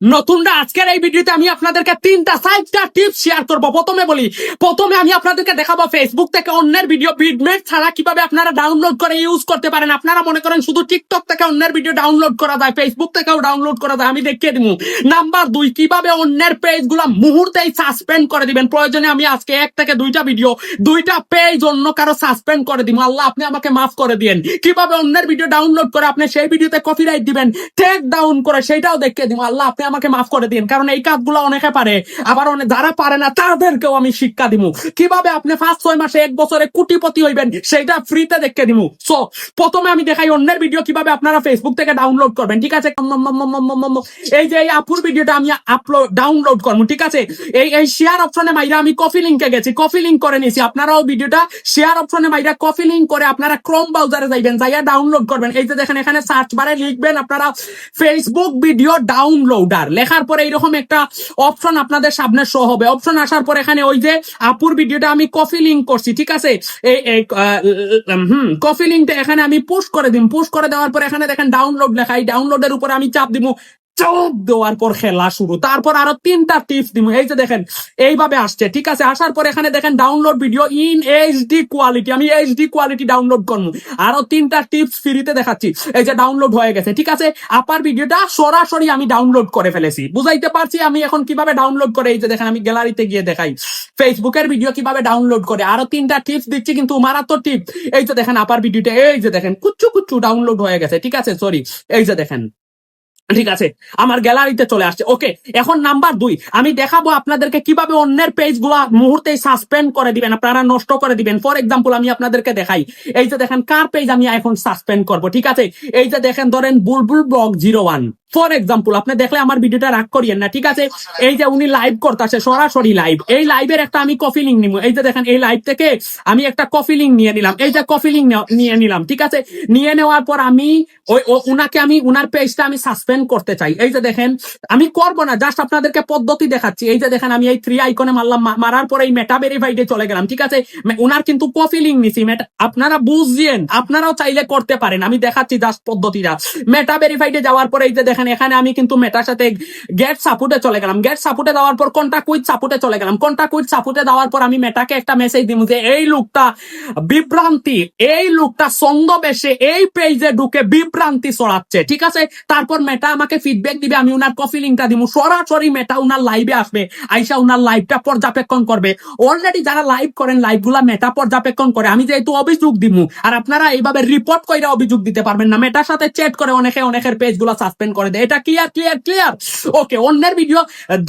নতুনরা আজকের এই ভিডিওতে আমি আপনাদেরকে 3টা টিপস শেয়ার করব। প্রথমে আমি আপনাদেরকে দেখাবো ফেসবুক থেকে অন্যের ভিডিও বিটমেট ছাড়া কিভাবে আপনারা ডাউনলোড করে ইউজ করতে পারেন। আপনারা মনে করেন শুধু টিকটক থেকে অন্যের ভিডিও ডাউনলোড করা যায়, ফেসবুক থেকেও ডাউনলোড করা যায়, আমি দেখিয়ে দিব। নাম্বার 2, কিভাবে অন্যের পেজগুলো মুহূর্তেই সাসপেন্ড করে দিবেন। প্রয়োজনে আমি আজকে 1 থেকে 2টা ভিডিও, 2টা পেজ অন্য কারো সাসপেন্ড করে দিব। আল্লাহ আপনি আমাকে মাফ করে দিয়েন। কিভাবে অন্যের ভিডিও ডাউনলোড করে আপনি সেই ভিডিওতে কপিরাইট দিবেন, টেক ডাউন করে, সেটাও দেখিয়ে দিব। আল্লাহ আপনি আমাকে মাফ করে দিন, কারণ এই কাজগুলো অনেকে পারে, আবার অনেক যারা পারে না তাদেরকেও আমি শিক্ষা দিব। কিভাবে আপনি 5-6 মাসে 1 বছরে কোটিপতি হইবেন সেটা ফ্রিতে দেখিয়ে দিব। সো প্রথমে আমি দেখাই অন্যের ভিডিও কিভাবে আপনারা ফেসবুক থেকে ডাউনলোড করবেন। ঠিক আছে, এই যে এই আপুর ভিডিওটা আমি ডাউনলোড করবো। ঠিক আছে, এই শেয়ার অপশনে মাইরা আমি কপি লিংকে গেছি, কপি লিংক করে নিয়েছি। আপনারাও ভিডিওটা শেয়ার অপশনে মাইরা কপি লিংক করে আপনারা ক্রোম ব্রাউজারে যাইবেন, যাইয়া ডাউনলোড করবেন। এই যে দেখেন এখানে সার্চ বারে লিখবেন আপনারা ফেসবুক ভিডিও ডাউনলোডার, লেখার পরে এইরকম একটা অপশন আপনাদের সামনে শো হবে। অপশন আসার পর এখানে ওই যে আপুর ভিডিওটা আমি কপি লিংক করছি। ঠিক আছে, এই কপি লিংকটা এখানে আমি পোস্ট করে দিম। পোস্ট করে দেওয়ার পর এখানে দেখেন ডাউনলোড লেখা, এই ডাউনলোডের উপরে আমি চাপ দিব। চাপ দেওয়ার পর খেলা শুরু। তারপর আরো 3টা টিপস দিব। এই যে দেখেন এইভাবে আসছে। ঠিক আছে, আসার পর এখানে দেখেন download video in HD quality, আমি এইচডি কোয়ালিটি ডাউনলোড করবো। আরো 3টা টিপস ফ্রিতে দেখাচ্ছি। এই যে ডাউনলোড হয়ে গেছে। ঠিক আছে, আপার ভিডিওটা সরাসরি আমি ডাউনলোড করে ফেলেছি। বুঝাইতে পারছি আমি এখন কিভাবে ডাউনলোড করে। এই যে দেখেন আমি গ্যালারিতে গিয়ে দেখাই ফেসবুকের ভিডিও কিভাবে ডাউনলোড করে। আরো 3টা টিপস দিচ্ছি, কিন্তু মারাত্মক টিপ। এই যে দেখেন আপার ভিডিওটা, এই যে দেখেন কুচ্চু কুচ্চু ডাউনলোড হয়ে গেছে। ঠিক আছে, সরি, এই যে দেখেন। ঠিক আছে, আমার গ্যালারিতে চলে আসছে। ওকে, এখন নাম্বার 2 আমি দেখাবো আপনাদেরকে কিভাবে অন্যের পেজ গুলা মুহূর্তে সাসপেন্ড করে দিবেন, আপনারা নষ্ট করে দিবেন। ফর এক্সাম্পল আমি আপনাদেরকে দেখাই। এই যে দেখেন কার পেজ আমি এখন সাসপেন্ড করব। ঠিক আছে, এই যে দেখেন ধরেন বুলবুল ব্লগ 01 ফর এক্সাম্পল, আপনি দেখলে আমার ভিডিওটা রাগ করিয়েন না। ঠিক আছে, এই যে উনি লাইভ করতেছে, সরাসরি লাইভ। এই লাইভের একটা আমি কপি লিংক নিব। এই যে দেখেন এই লাইভ থেকে আমি একটা কপি লিংক নিয়ে নিলাম। এই যে কপি লিংক নিয়ে নিলাম। ঠিক আছে, নিয়ে নেওয়ার পর আমি উনাকে আমি উনার পেজটা আমি সাসপেন্ড করতে চাই। এই যে দেখেন আমি করবো না, জাস্ট আপনাদেরকে পদ্ধতি দেখাচ্ছি। এই যে দেখেন আমি এই 3 আইকনে মারলাম, মারার পরে এই মেটা ভেরিফাইডে চলে গেলাম। ঠিক আছে, উনার কিন্তু কপি লিংক নিছি। আপনারা বুঝছেন, আপনারাও চাইলে করতে পারেন, আমি দেখাচ্ছি জাস্ট পদ্ধতিটা। মেটা ভেরিফাইডে যাওয়ার পরে এই যে দেখেন এখানে আমি কিন্তু মেটার সাথে গেট সাপোর্টে চলে গেলাম। গেট সাপোর্টে দেওয়ার পর কন্টাক্ট উইথ সাপোর্টে চলে গেলাম। কন্টাক্ট উইথ সাপোর্টে দেওয়ার পর আমি মেটাকে একটা মেসেজ দিব যে এই লোকটা বিভ্রান্তি, এই লোকটা ছন্দবেশে এই পেজে ঢুকে বিভ্রান্তি ছড়াচ্ছে। ঠিক আছে, তারপর মেটা আমাকে ফিডব্যাক দিবে, আমি উনার কপি লিংকটা দিব। সরাসরি মেটা উনার লাইভে আসবে, আইসা উনার লাইভটা পর্যবেক্ষণ করবে। অলরেডি যারা লাইভ করেন লাইভগুলা মেটা পর্যবেক্ষণ করে। আমি যেহেতু অভিযোগ দিব, আর আপনারা এইভাবে রিপোর্ট কইরা অভিযোগ দিতে পারবেন না। মেটার সাথে চ্যাট করে অনেকের পেজগুলো সাসপেন্ড করে দেয়। এটা ক্লিয়ার। ওকে, অন্যের ভিডিও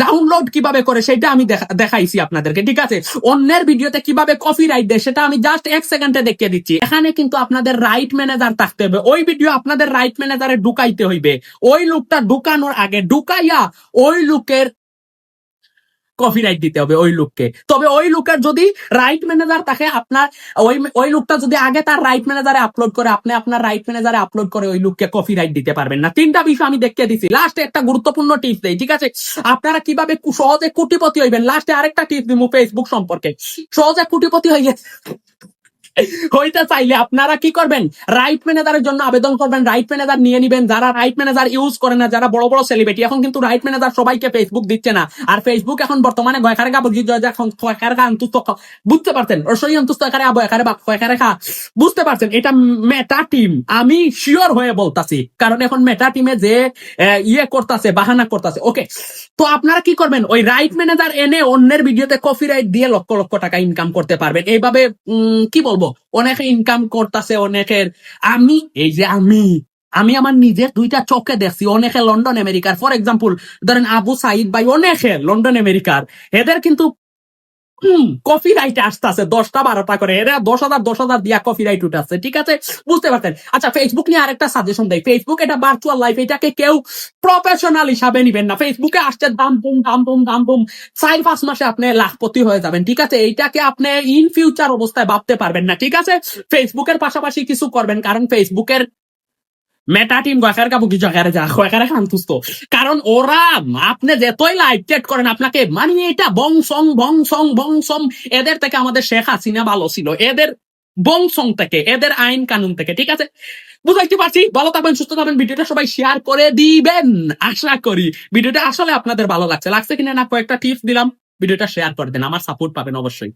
ডাউনলোড কিভাবে করে সেটা আমি দেখাইছি আপনাদেরকে। ঠিক আছে, অন্যের ভিডিওতে কিভাবে কপিরাইট দেয় সেটা আমি জাস্ট 1 সেকেন্ডে দেখিয়ে দিচ্ছি। এখানে কিন্তু আপনাদের রাইট ম্যানেজার থাকতে হবে। ওই ভিডিও আপনাদের রাইট ম্যানেজারে ঢুকাইতে হইবে। ওই লোকটা ঢুকানোর আগে ঢুকাইয়া ওই লোকের কপিরাইট দিতে হবে ওই লোককে। তবে ওই লোকের যদি রাইট ম্যানেজার থাকে, আপনার ওই লোকটা যদি আগে তার রাইট ম্যানেজারে আপলোড করে, আপনি আপনার রাইট ম্যানেজারে আপলোড করে ওই লোককে কপিরাইট দিতে পারবেন না। 3টা বিষয় আমি দেখিয়ে দিছি। লাস্টে একটা গুরুত্বপূর্ণ টিপস দেই। ঠিক আছে, আপনারা কিভাবে সহজে কোটিপতি হইবেন। লাস্টে আরেকটা টিপস দিব ফেসবুক সম্পর্কে। সহজে কোটিপতি হইতে চাইলে আপনারা কি করবেন, রাইট ম্যানেজারের জন্য আবেদন করবেন। রাইট ম্যানেজার নিয়ে নিবেন। যারা রাইট ম্যানেজার ইউজ করে না, যারা বড় বড় সেলিব্রিটি, এখন কিন্তু রাইট ম্যানেজার সবাইকে ফেসবুক দিচ্ছে না। আর ফেসবুক এখন বর্তমানে বুঝতে পারছেন, অবশ্যই অন্তুষ্ট একারে আবো একারে বা কয়েকারে খা, বুঝতে পারছেন। এটা মেটা টিম, আমি শিওর হয়ে বলতাছি, কারণ এখন মেটা টিমে যে ইয়ে করতেছে, বাহানা করতেছে। ওকে, তো আপনারা কি করবেন, ওই রাইট ম্যানেজার এনে অন্যের ভিডিওতে কপিরাইট দিয়ে লক্ষ লক্ষ টাকা ইনকাম করতে পারবেন। এইভাবে কি বলবো, অনেকে ইনকাম করতেছে অনেকের। এই যে আমি আমার নিজের 2টা চোখে দেখছি। অনেকে লন্ডন আমেরিকার, ফর এক্সাম্পল ধরেন আবু সাইদ ভাই, অনেকে লন্ডন আমেরিকার, এদের কিন্তু কপিরাইট আসতেছে 10টা-12টা করে। এরা 10,000 দিয়া কপিরাইট উঠাচ্ছে। ঠিক আছে, বুঝতে পারছেন। আচ্ছা, ফেসবুক নিয়ে আরেকটা সাজেশন দেয়। ফেসবুক এটা ভার্চুয়াল লাইফ, এটাকে কেউ প্রফেশনাল হিসাবে নিবেন না। ফেসবুকে আসছে দাম বুম 4-5 মাসে আপনি লাখপতি হয়ে যাবেন। ঠিক আছে, এইটাকে আপনি ইন ফিউচার অবস্থায় ভাবতে পারবেন না। ঠিক আছে, ফেসবুকের পাশাপাশি কিছু করবেন, কারণ ফেসবুকের মেটা টিম কারণ ওরা আপনি যতই লাইভ চ্যাট করেন আপনাকে মানে এটা বংসং এদের থেকে আমাদের শেখ হাসিনা ভালো ছিল। এদের বংশং থেকে, এদের আইন কানুন থেকে। ঠিক আছে, বুঝাইতে পারছি? ভালো থাকবেন, সুস্থ থাকবেন, ভিডিওটা সবাই শেয়ার করে দিবেন। আশা করি ভিডিওটা আসলে আপনাদের ভালো লাগছে কিনা না, কয়েকটা টিপস দিলাম, ভিডিওটা শেয়ার করে দেন, আমার সাপোর্ট পাবেন অবশ্যই।